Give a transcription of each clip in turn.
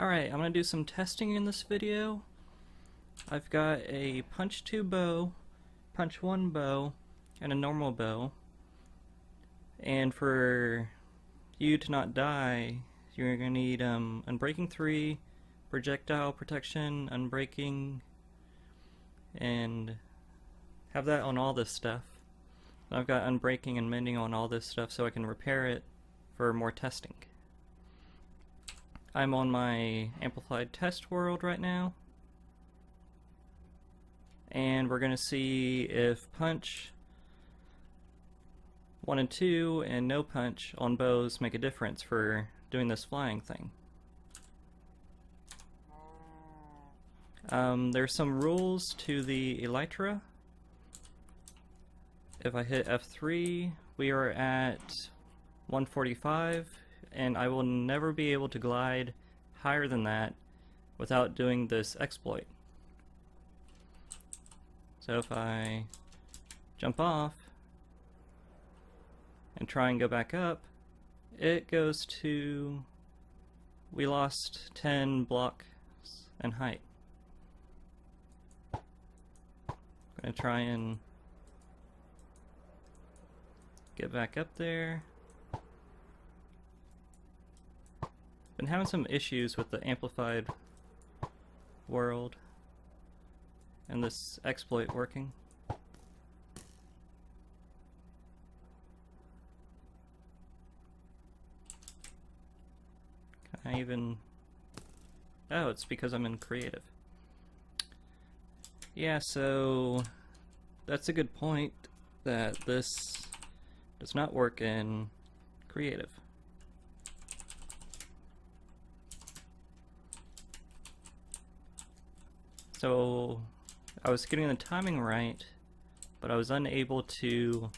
Alright, I'm going to do some testing in this video. I've got a punch2 bow, punch1 bow, and a normal bow. And for you to not die, you're going to need Unbreaking 3, projectile protection, unbreaking, and have that on all this stuff. I've got unbreaking and mending on all this stuff so I can repair it for more testing. I'm on my amplified test world right now, and we're going to see if punch 1 and 2 and no punch on bows make a difference for doing this flying thing. There's some rules to the elytra. If I hit F3, we are at 145, and I will never be able to glide higher than that without doing this exploit. So if I jump off and try and go back up, it goes to, we lost 10 blocks in height. I'm going to try and get back up there. Been having some issues with the amplified world and this exploit working. Can I even... Oh, it's because I'm in creative. Yeah, so that's a good point, that this does not work in creative. So I was getting the timing right, but I was unable to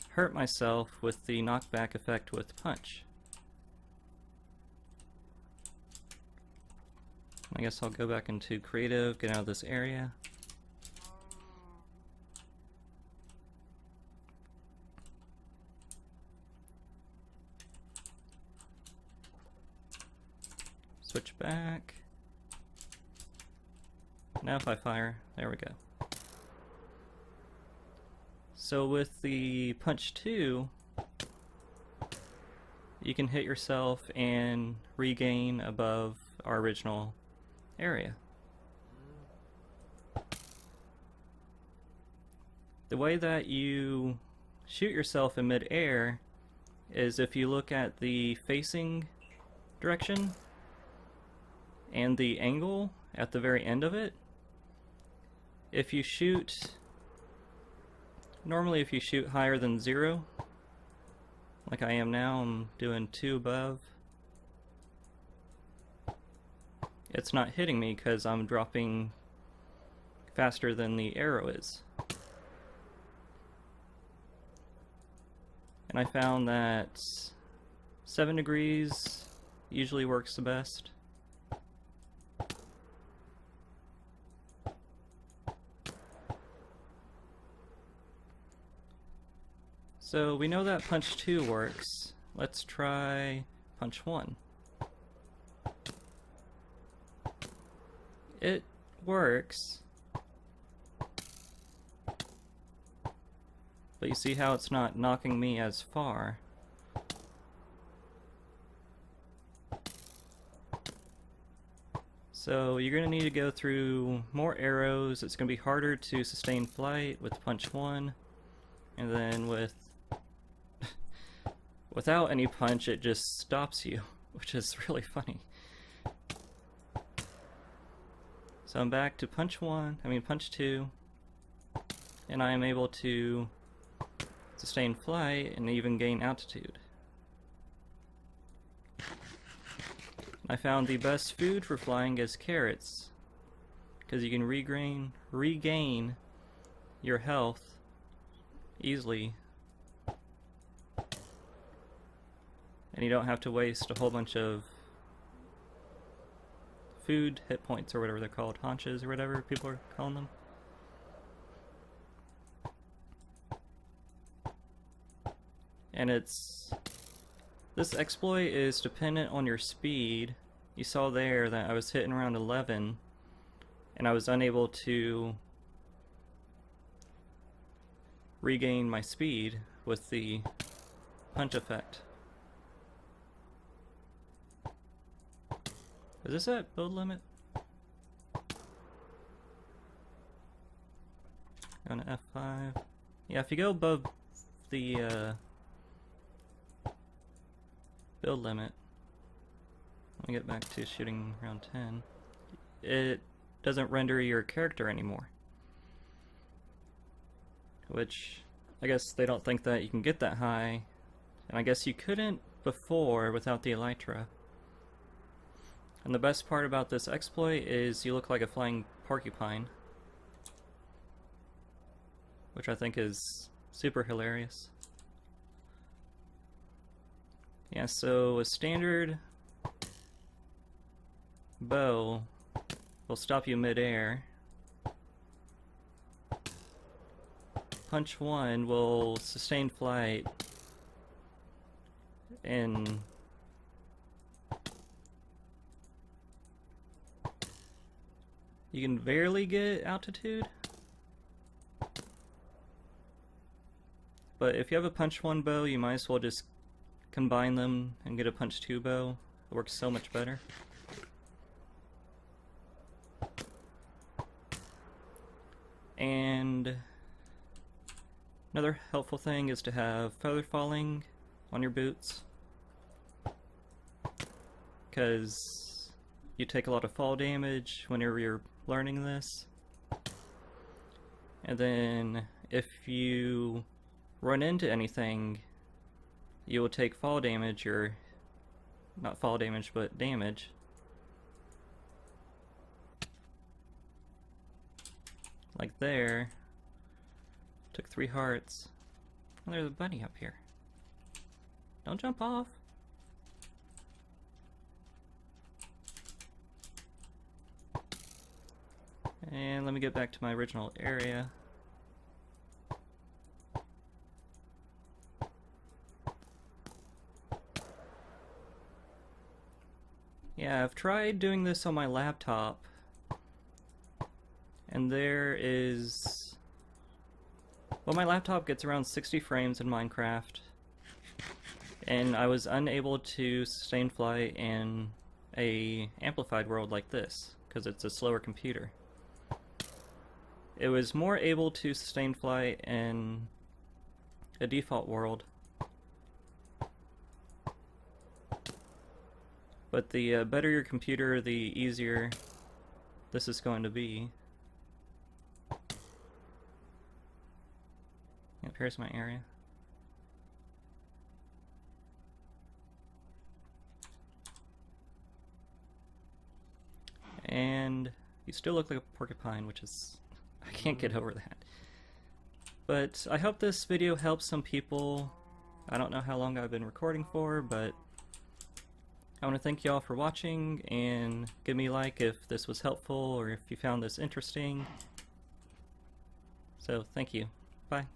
hurt myself with the knockback effect with punch. I guess I'll go back into creative, get out of this area. Switch back. Now if I fire, there we go. So with the punch 2, you can hit yourself and regain above our original area. The way that you shoot yourself in mid-air is if you look at the facing direction and the angle at the very end of it. If you shoot, normally if you shoot higher than 0, like I am now, I'm doing 2 above, it's not hitting me because I'm dropping faster than the arrow is. And I found that 7 degrees usually works the best. So we know that punch 2 works. Let's try punch 1. It works, but you see how it's not knocking me as far. So you're going to need to go through more arrows. It's going to be harder to sustain flight with punch 1, and then without any punch, it just stops you, which is really funny. So I'm back to punch 2, and I am able to sustain flight and even gain altitude. I found the best food for flying is carrots, because you can regain your health easily. And you don't have to waste a whole bunch of food, hit points, or whatever they're called, haunches, or whatever people are calling them. And this exploit is dependent on your speed you saw there that I was hitting around 11 and I was unable to regain my speed with the punch effect. Is this at build limit? Go to F5. Yeah, if you go above the build limit, let me get back to shooting around 10, it doesn't render your character anymore. Which, I guess they don't think that you can get that high, and I guess you couldn't before without the elytra. And the best part about this exploit is you look like a flying porcupine, which I think is super hilarious. Yeah, so a standard bow will stop you mid-air. Punch 1 will sustain flight and you can barely get altitude. But if you have a punch 1 bow, you might as well just combine them and get a punch 2 bow. It works so much better. And another helpful thing is to have feather falling on your boots, because you take a lot of fall damage whenever you're learning this. And then if you run into anything, you will take fall damage, or not fall damage, but damage. Like there. Took 3 hearts. Oh, there's a bunny up here. Don't jump off. And let me get back to my original area. Yeah, I've tried doing this on my laptop, and there is... well, my laptop gets around 60 frames in Minecraft, and I was unable to sustain flight in a amplified world like this, because it's a slower computer. It was more able to sustain flight in a default world. But the better your computer, the easier this is going to be. Yep, here's my area. And you still look like a porcupine, which is... I can't get over that. But I hope this video helps some people. I don't know how long I've been recording for, but I want to thank y'all for watching, and give me a like if this was helpful or if you found this interesting. So, thank you. Bye.